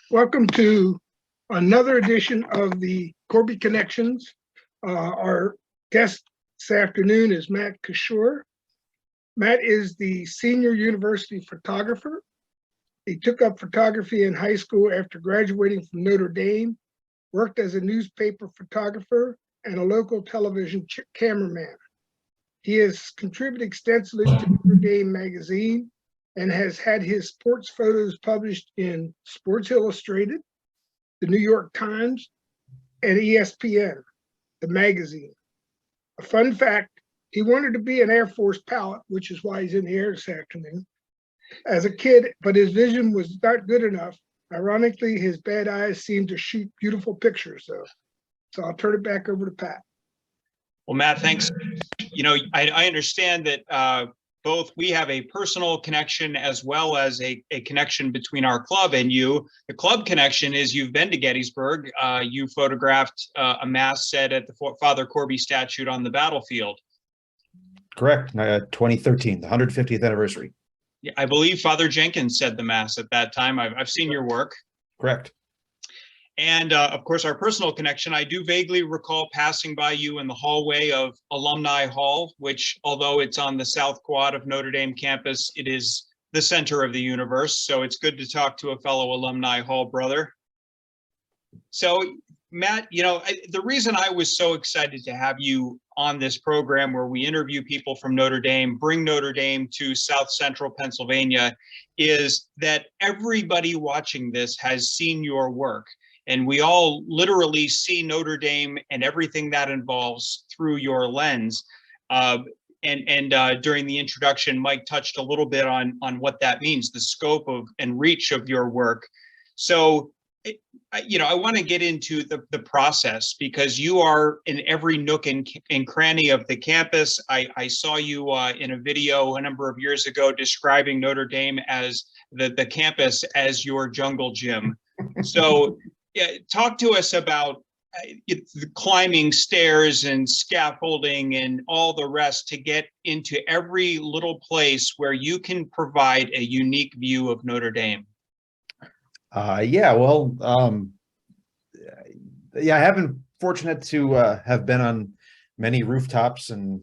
Welcome to another edition of the Corby Connections. Our guest this afternoon is Matt Cashore. Matt is the senior university photographer. He took up photography in high school after graduating from Notre Dame, worked as a newspaper photographer and a local television cameraman. He has contributed extensively to Notre Dame magazine and has had his sports photos published in Sports Illustrated, the New York Times, and ESPN, the magazine. A fun fact, he wanted to be an Air Force pilot, which is why he's in the air this afternoon, as a kid, but his vision was not good enough. Ironically, his bad eyes seemed to shoot beautiful pictures, though. So I'll turn it back over to Pat. Well, Matt, thanks. I understand that both we have a personal connection as well as a connection between our club and you. The club connection is you've been to Gettysburg. You photographed a mass set at the Father Corby statue on the battlefield. Correct. 2013, the 150th anniversary. Yeah, I believe Father Jenkins said the mass at that time. I've seen your work. Correct. And of course, our personal connection, I do vaguely recall passing by you in the hallway of Alumni Hall, which, although it's on the South Quad of Notre Dame campus, it is the center of the universe. So it's good to talk to a fellow Alumni Hall brother. So, Matt, the reason I was so excited to have you on this program where we interview people from Notre Dame, bring Notre Dame to South Central Pennsylvania, is that everybody watching this has seen your work. And we all literally see Notre Dame and everything that involves through your lens. During the introduction, Mike touched a little bit on what that means, the scope of and reach of your work. So, I want to get into the process because you are in every nook and cranny of the campus. I saw you in a video a number of years ago describing Notre Dame as the campus as your jungle gym. So, talk to us about the climbing stairs and scaffolding and all the rest to get into every little place where you can provide a unique view of Notre Dame. I have been fortunate to have been on many rooftops and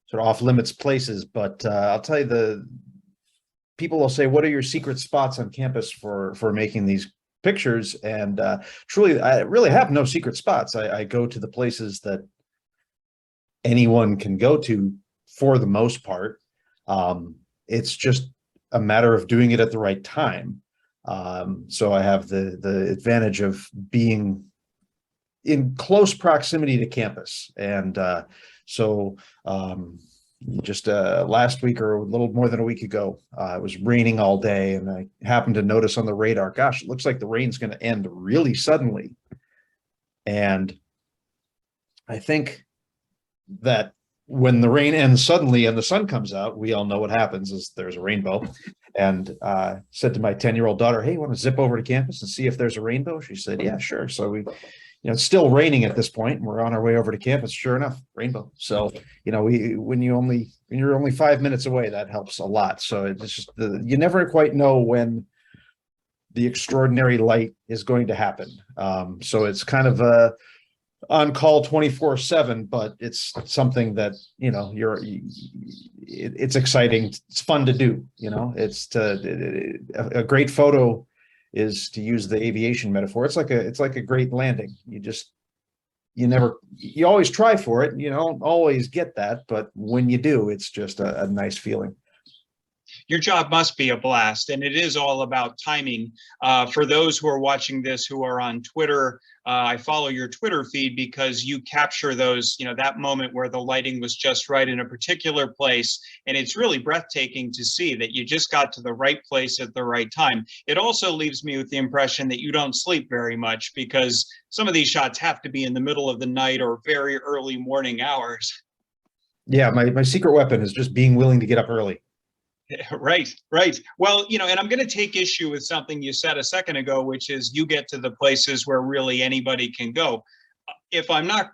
sort of off-limits places, but I'll tell you, the people will say, what are your secret spots on campus for making these pictures? And truly, I really have no secret spots. I go to the places that anyone can go to for the most part. It's just a matter of doing it at the right time. So I have the advantage of being in close proximity to campus. And just last week or a little more than a week ago, it was raining all day, and I happened to notice on the radar, gosh, it looks like the rain's going to end really suddenly. And I think that when the rain ends suddenly and the sun comes out, we all know what happens is there's a rainbow. And said to my 10-year-old daughter, hey, you want to zip over to campus and see if there's a rainbow? She said, yeah, sure. So it's still raining at this point, and we're on our way over to campus. Sure enough, rainbow. So, when you're only 5 minutes away, that helps a lot. So it's just you never quite know when the extraordinary light is going to happen. So it's kind of on call 24/7, but it's something that, it's exciting. It's fun to do. A great photo is, to use the aviation metaphor, it's like a great landing. You always try for it, and you don't always get that, but when you do, it's just a nice feeling. Your job must be a blast, and it is all about timing. For those who are watching this who are on Twitter, I follow your Twitter feed because you capture those, that moment where the lighting was just right in a particular place. And it's really breathtaking to see that you just got to the right place at the right time. It also leaves me with the impression that you don't sleep very much because some of these shots have to be in the middle of the night or very early morning hours. Yeah, my secret weapon is just being willing to get up early. Right. Well, and I'm going to take issue with something you said a second ago, which is you get to the places where really anybody can go. If I'm not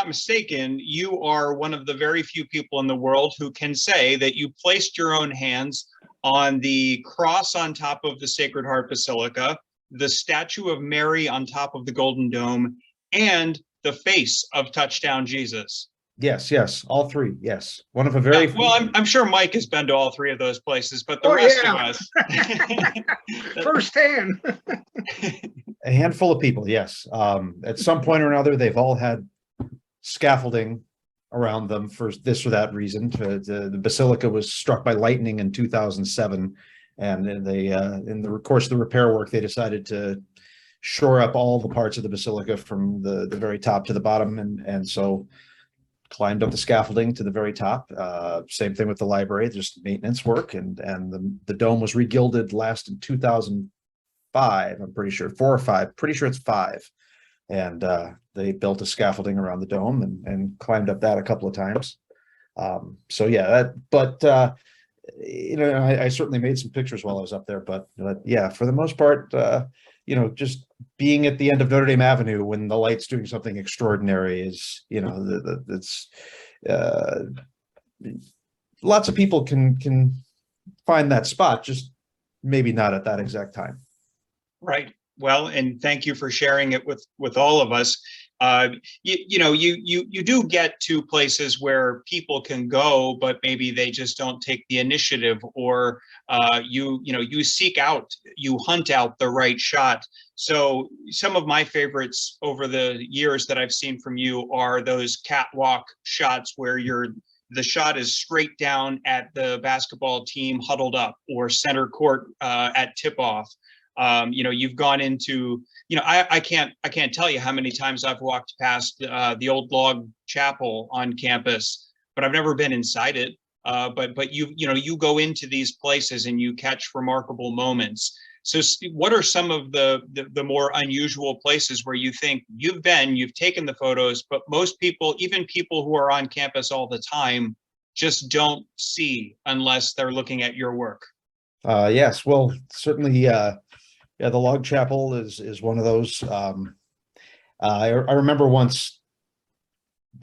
mistaken, you are one of the very few people in the world who can say that you placed your own hands on the cross on top of the Sacred Heart Basilica, the statue of Mary on top of the Golden Dome, and the face of Touchdown Jesus. Yes, all three. Yes, one of a very Well, I'm sure Mike has been to all three of those places, but the Oh, rest yeah. of us. Firsthand. a handful of people. Yes, at some point or another, they've all had scaffolding around them for this or that reason. The basilica was struck by lightning in 2007, and they, in the course of the repair work, they decided to shore up all the parts of the basilica from the very top to the bottom, and so climbed up the scaffolding to the very top. Same thing with the library, just maintenance work, and the dome was regilded last in 2005. I'm pretty sure 4 or 5. Pretty sure it's 5. And they built a scaffolding around the dome and climbed up that a couple of times. So yeah, I certainly made some pictures while I was up there, but yeah, for the most part, just being at the end of Notre Dame Avenue when the light's doing something extraordinary is, it's lots of people can find that spot, just maybe not at that exact time. Right. Well, and thank you for sharing it with all of us. You do get to places where people can go, but maybe they just don't take the initiative, or you seek out, you hunt out the right shot. So some of my favorites over the years that I've seen from you are those catwalk shots where the shot is straight down at the basketball team huddled up, or center court at tip off. You've gone into, I can't tell you how many times I've walked past the old log chapel on campus, but I've never been inside it. But you go into these places and you catch remarkable moments. So what are some of the more unusual places where you think you've taken the photos, but most people, even people who are on campus all the time, just don't see unless they're looking at your work? Yes, well, certainly, yeah, the log chapel is one of those. I remember once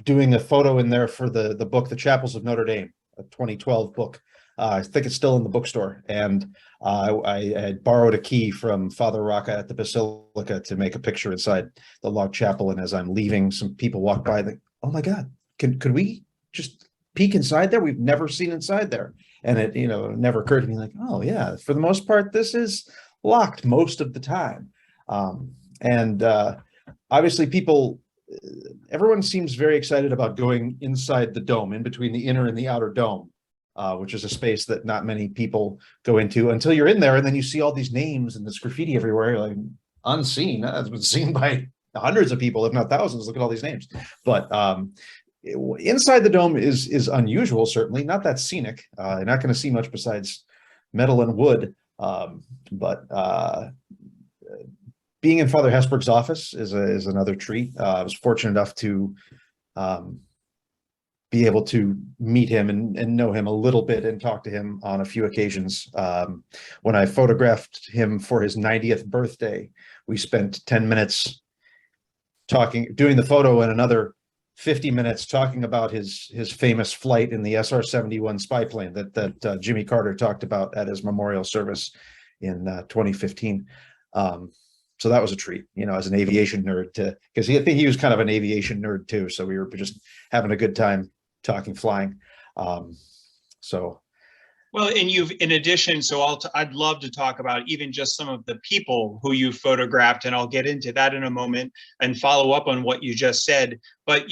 doing a photo in there for the book, The Chapels of Notre Dame, a 2012 book. I think it's still in the bookstore. And I had borrowed a key from Father Rocca at the Basilica to make a picture inside the log chapel. And as I'm leaving, some people walk by and think, oh my God, could we just peek inside there? We've never seen inside there. And it, never occurred to me, like, oh yeah, for the most part, this is locked most of the time. Obviously everyone seems very excited about going inside the dome, in between the inner and the outer dome, which is a space that not many people go into until you're in there, and then you see all these names and this graffiti everywhere, like unseen. It's been seen by hundreds of people, if not thousands. Look at all these names. But inside the dome is unusual, certainly not that scenic. You're not going to see much besides metal and wood. But being in Father Hesburgh's office is another treat. I was fortunate enough to be able to meet him and know him a little bit and talk to him on a few occasions. When I photographed him for his 90th birthday, we spent 10 minutes doing the photo, and another 50 minutes talking about his famous flight in the SR-71 spy plane that Jimmy Carter talked about at his memorial service in 2015. So that was a treat, as an aviation nerd, because I think he was kind of an aviation nerd too. So we were just having a good time talking flying. Well, and in addition, so I'd love to talk about even just some of the people who you photographed, and I'll get into that in a moment and follow up on what you just said. But,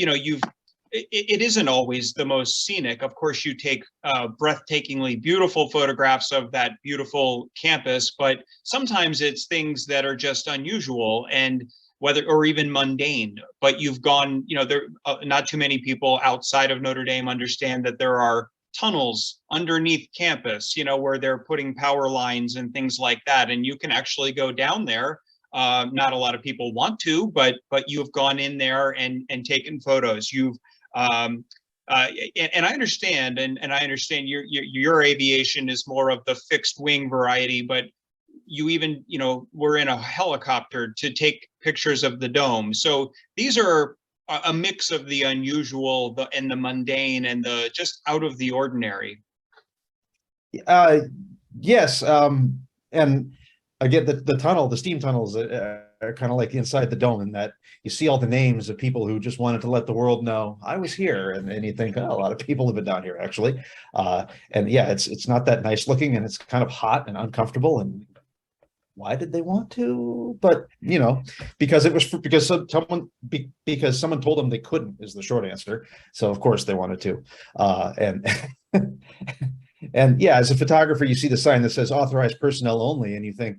it isn't always the most scenic. Of course, you take breathtakingly beautiful photographs of that beautiful campus, but sometimes it's things that are just unusual or even mundane. But you've gone, there not too many people outside of Notre Dame understand that there are tunnels underneath campus, where they're putting power lines and things like that. And you can actually go down there. Not a lot of people want to, but you've gone in there and taken photos. You've and I understand, and I understand your aviation is more of the fixed wing variety, but you even, were in a helicopter to take pictures of the dome. So these are a mix of the unusual and the mundane and the just out of the ordinary. Yes. And again, the tunnel, the steam tunnels are kind of like inside the dome, in that you see all the names of people who just wanted to let the world know I was here, and you think, oh, a lot of people have been down here actually, and yeah, it's not that nice looking, and it's kind of hot and uncomfortable, and why did they want to? But because it was because someone told them they couldn't, is the short answer. So of course they wanted to, and and yeah, as a photographer, you see the sign that says authorized personnel only, and you think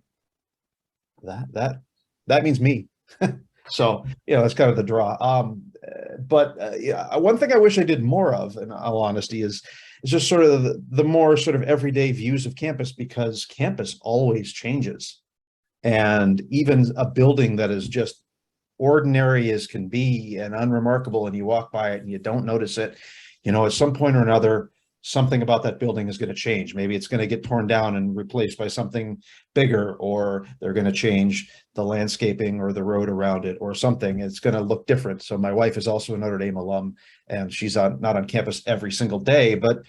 that means me. So that's kind of the draw. But yeah, one thing I wish I did more of, in all honesty, is just sort of the more sort of everyday views of campus, because campus always changes. And even a building that is just ordinary as can be and unremarkable, and you walk by it and you don't notice it, at some point or another, something about that building is going to change. Maybe it's going to get torn down and replaced by something bigger, or they're going to change the landscaping or the road around it or something. It's going to look different. So my wife is also a Notre Dame alum, and she's not on campus every single day, but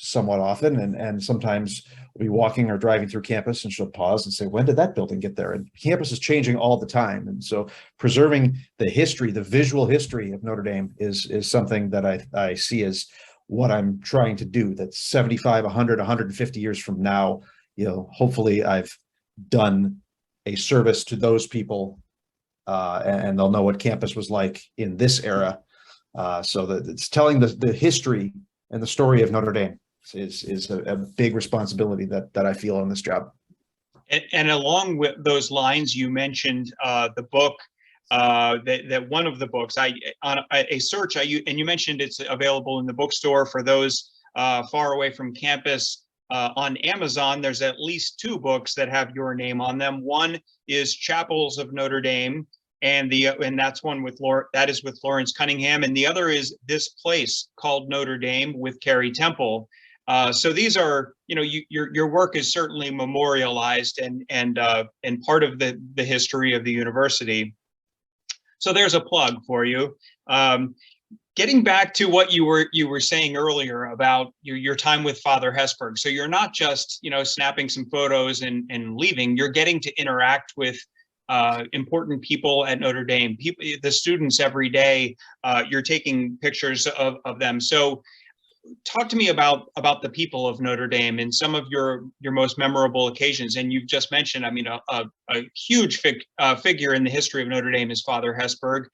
somewhat often, and sometimes we'll be walking or driving through campus, and she'll pause and say, when did that building get there? And campus is changing all the time, and so preserving the history, the visual history of Notre Dame is something that I see as what I'm trying to do. That 75, 100, 150 years from now, hopefully I've done a service to those people, and they'll know what campus was like in this era, so that it's telling the history and the story of Notre Dame is a big responsibility that I feel on this job. And along with those lines, you mentioned the book, that one of the books on a search and you mentioned it's available in the bookstore for those far away from campus. On Amazon, there's at least 2 books that have your name on them. One is Chapels of Notre Dame, and that's one with Lawrence Cunningham, and the other is This Place Called Notre Dame with Carrie Temple. So these are, your work is certainly memorialized and part of the history of the university. So there's a plug for you. Getting back to what you were saying earlier about your time with Father Hesburgh. So you're not just snapping some photos and leaving. You're getting to interact with important people at Notre Dame. The students every day. You're taking pictures of them. So talk to me about the people of Notre Dame and some of your most memorable occasions. And you've just mentioned, a huge figure in the history of Notre Dame is Father Hesburgh.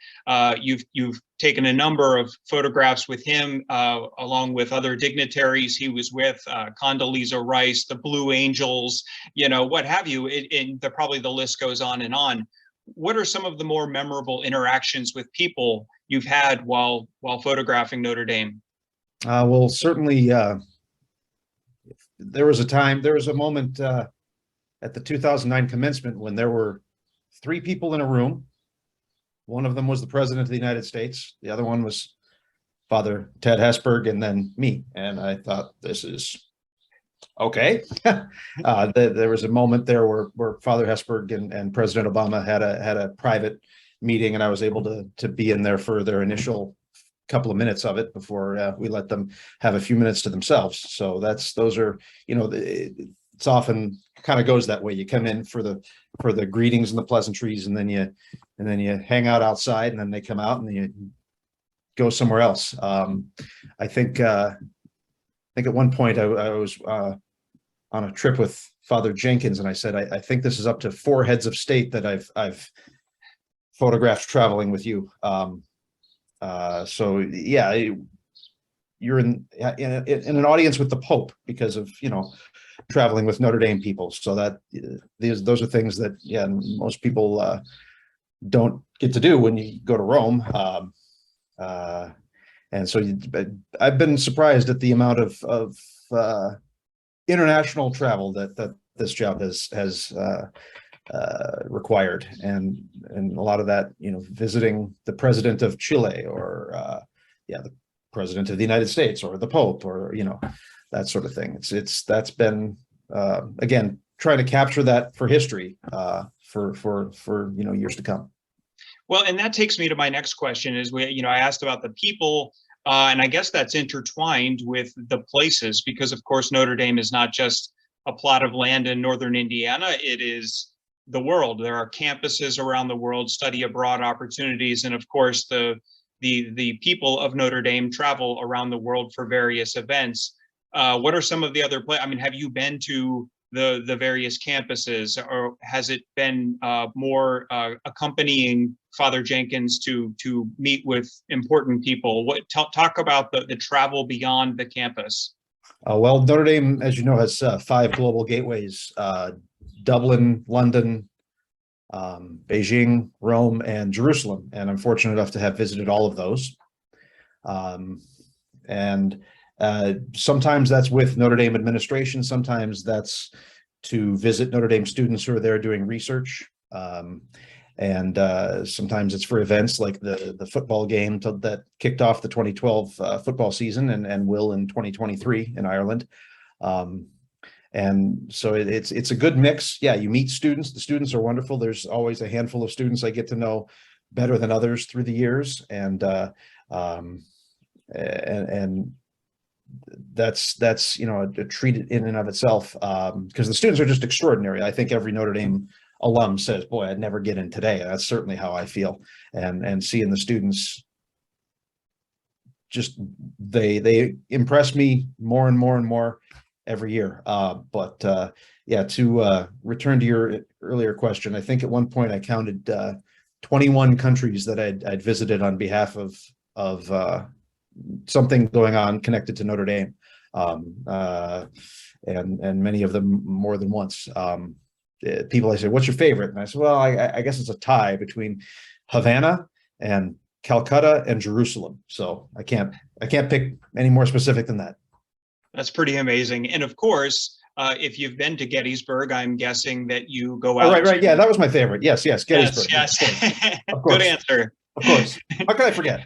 You've taken a number of photographs with him, along with other dignitaries he was with, Condoleezza Rice, the Blue Angels, what have you. Probably the list goes on and on. What are some of the more memorable interactions with people you've had while photographing Notre Dame? Well, certainly, there was a moment at the 2009 commencement when there were 3 people in a room. One of them was the President of the United States. The other one was Father Ted Hesburgh, and then me. And I thought, this is okay. There was a moment there where Father Hesburgh and President Obama had a private meeting, and I was able to be in there for their initial couple of minutes of it before we let them have a few minutes to themselves. So those are, it's often kind of goes that way. You come in for the greetings and the pleasantries, and then you hang out outside, and then they come out and then you go somewhere else. I think at one point I was on a trip with Father Jenkins, and I said, I think this is up to 4 heads of state that I've photographed traveling with you. So yeah, you're in an audience with the Pope because of traveling with Notre Dame people. So that those are things that most people don't get to do when you go to Rome. And so I've been surprised at the amount of international travel that this job has required, and a lot of that, visiting the president of Chile, or the president of the United States, or the Pope, or that sort of thing. That's been again, trying to capture that for history for years to come. Well, and that takes me to my next question. Is I asked about the people, and I guess that's intertwined with the places, because of course Notre Dame is not just a plot of land in northern Indiana. It is the world. There are campuses around the world, study abroad opportunities, and of course the people of Notre Dame travel around the world for various events. What are some of the other I mean, have you been to the various campuses, or has it been more accompanying Father Jenkins to meet with important people? Talk about the travel beyond the campus. Well, Notre Dame, as you know, has 5 global gateways: Dublin, London, Beijing, Rome, and Jerusalem. And I'm fortunate enough to have visited all of those. And sometimes that's with Notre Dame administration. Sometimes that's to visit Notre Dame students who are there doing research. And sometimes it's for events like the football game that kicked off the 2012 football season and will in 2023 in Ireland. And so it's a good mix. Yeah, you meet students. The students are wonderful. There's always a handful of students I get to know better than others through the years, and that's you know, a treat in and of itself, because the students are just extraordinary. I think every Notre Dame alum says, "Boy, I'd never get in today." That's certainly how I feel, and seeing the students, just they impress me more and more and more every year. Yeah, to return to your earlier question, I think at one point I counted 21 countries that I'd visited on behalf of something going on connected to Notre Dame, and many of them more than once. People, I say, "What's your favorite?" And I said, "Well, I guess it's a tie between Havana and Calcutta and Jerusalem." So I can't pick any more specific than that. That's pretty amazing. And of course, if you've been to Gettysburg, I'm guessing that you go out. Oh, right. Yeah, that was my favorite. Yes, Gettysburg. Yes. Of course. Good answer. Of course. How could I forget?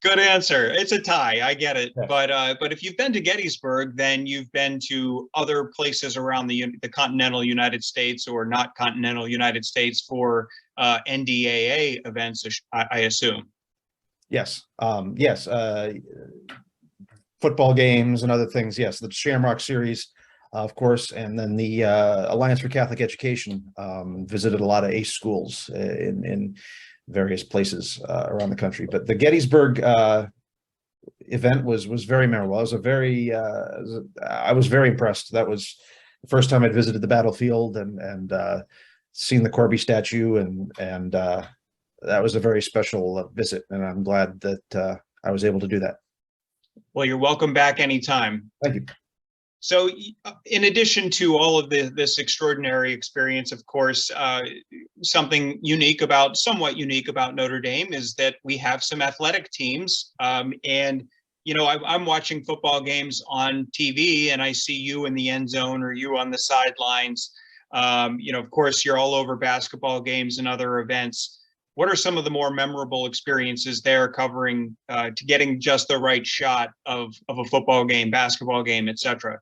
Good answer. It's a tie. I get it. Yes. But if you've been to Gettysburg, then you've been to other places around the continental United States, or not continental United States, for NDAA events, I assume. Yes. Yes. Football games and other things. Yes. The Shamrock Series, of course. And then the Alliance for Catholic Education visited a lot of ACE schools in various places around the country. But the Gettysburg event was very memorable. I was very impressed. That was the first time I'd visited the battlefield and seen the Corby statue, and that was a very special visit. And I'm glad that I was able to do that. Well, you're welcome back anytime. Thank you. So in addition to all of this extraordinary experience, of course, somewhat unique about Notre Dame is that we have some athletic teams. And, you know, I'm watching football games on TV and I see you in the end zone or you on the sidelines. You know, of course, you're all over basketball games and other events. What are some of the more memorable experiences there, covering to getting just the right shot of a football game, basketball game, etc.?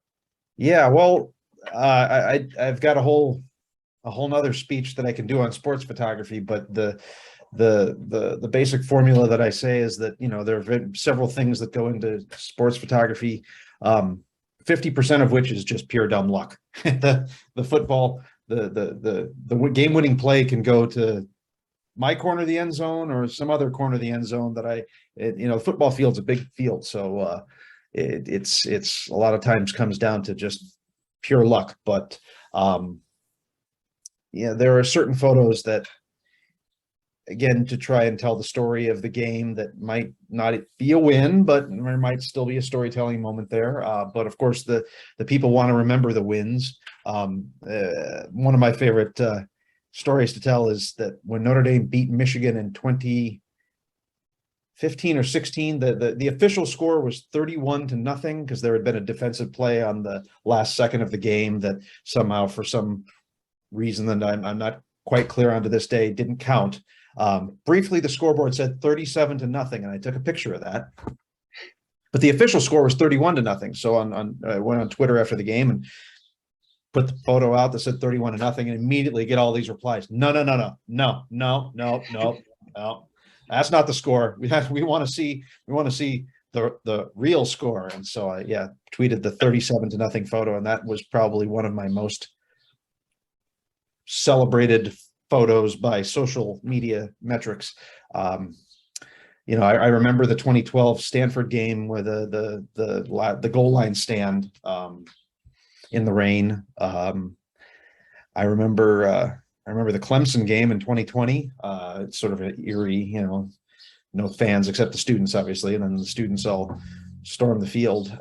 Yeah, well, I've got a whole nother speech that I can do on sports photography, but the basic formula that I say is that, you know, there have been several things that go into sports photography, 50% of which is just pure dumb luck. The football, the game-winning play can go to my corner of the end zone or some other corner of the end zone that you know, football field's a big field. So it's a lot of times comes down to just pure luck. But yeah, there are certain photos that, again, to try and tell the story of the game, that might not be a win, but there might still be a storytelling moment there. But of course, the people want to remember the wins. One of my favorite stories to tell is that when Notre Dame beat Michigan in 2015 or 16, the official score was 31-0, because there had been a defensive play on the last second of the game that somehow, for some reason that I'm not quite clear on to this day, didn't count. Briefly, the scoreboard said 37-0, and I took a picture of that. But the official score was 31-0. So I went on Twitter after the game and put the photo out that said 31-0, and immediately get all these replies. No. That's not the score. We want to see the real score. And so I tweeted the 37-0 photo, and that was probably one of my most celebrated photos by social media metrics. I remember the 2012 Stanford game where the goal line stand in the rain. I remember the Clemson game in 2020. It's sort of an eerie, no fans except the students, obviously, and then the students all stormed the field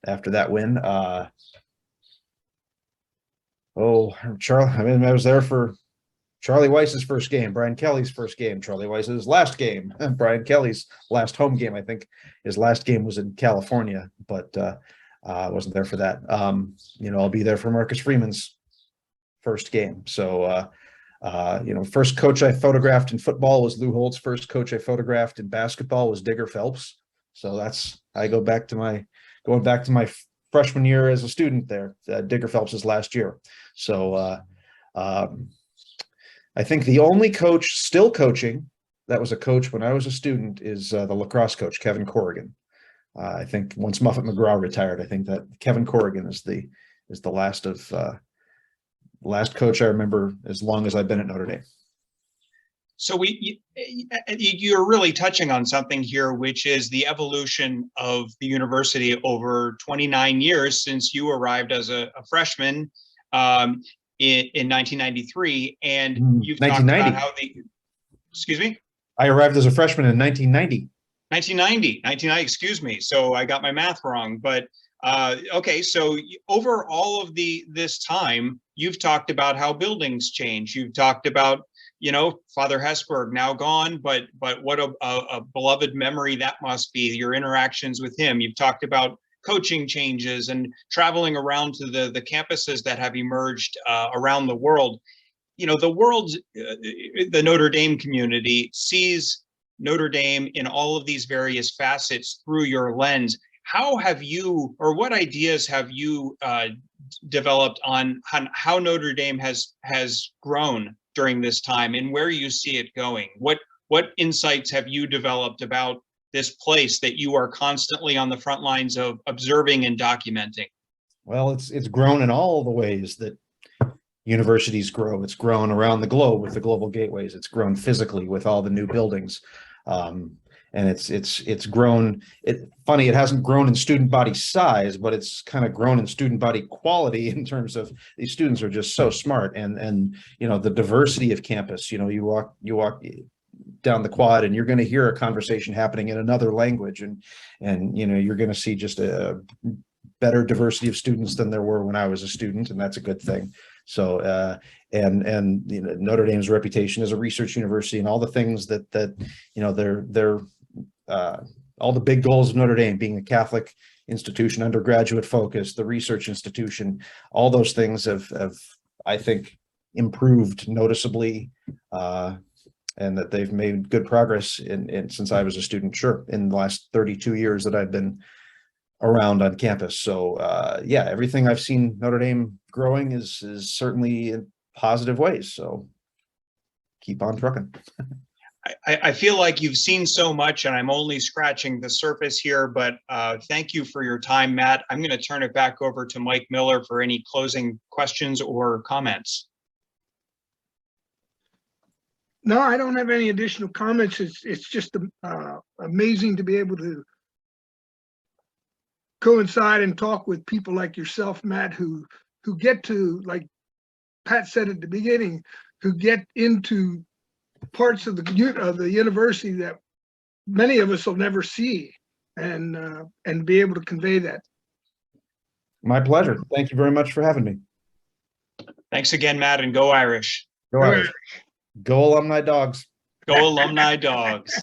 after that win. I was there for Charlie Weiss's first game, Brian Kelly's first game, Charlie Weiss's last game, Brian Kelly's last home game. I think his last game was in California, but I wasn't there for that. I'll be there for Marcus Freeman's first game. So, first coach I photographed in football was Lou Holtz. First coach I photographed in basketball was Digger Phelps. So going back to my freshman year as a student there. Digger Phelps's last year. So I think the only coach still coaching that was a coach when I was a student is the lacrosse coach, Kevin Corrigan. I think once Muffet McGraw retired, I think that Kevin Corrigan is the last coach I remember as long as I've been at Notre Dame. So you're really touching on something here, which is the evolution of the university over 29 years since you arrived as a freshman in 1993, and you've talked about how excuse me? I arrived as a freshman in 1990. 1990, excuse me. So I got my math wrong, but okay. So over all of this time, you've talked about how buildings change. You've talked about, Father Hesburgh now gone, but what a beloved memory that must be, your interactions with him. You've talked about coaching changes and traveling around to the campuses that have emerged around the world. The Notre Dame community sees Notre Dame in all of these various facets through your lens. How have you, or what ideas have you developed on how Notre Dame has grown during this time and where you see it going? What insights have you developed about this place that you are constantly on the front lines of observing and documenting? Well, it's grown in all the ways that universities grow. It's grown around the globe with the global gateways. It's grown physically with all the new buildings. And it's grown. It hasn't grown in student body size, but it's kind of grown in student body quality in terms of these students are just so smart, and the diversity of campus. You walk down the quad and you're going to hear a conversation happening in another language, and you're going to see just a better diversity of students than there were when I was a student, and that's a good thing. So Notre Dame's reputation as a research university and all the things that they're all the big goals of Notre Dame, being a Catholic institution, undergraduate focus, the research institution, all those things have I think improved noticeably, and that they've made good progress in since I was a student, sure, in the last 32 years that I've been around on campus. So everything I've seen Notre Dame growing is certainly in positive ways. So keep on trucking. I feel like you've seen so much, and I'm only scratching the surface here, but thank you for your time, Matt. I'm going to turn it back over to Mike Miller for any closing questions or comments. No, I don't have any additional comments. It's just amazing to be able to coincide and talk with people like yourself, Matt, who get to, like Pat said at the beginning, who get into parts of the university that many of us will never see, and be able to convey that. My pleasure. Thank you very much for having me. Thanks again, Matt, and go Irish. Go Irish. Go Alumni Dogs. Go Alumni Dogs.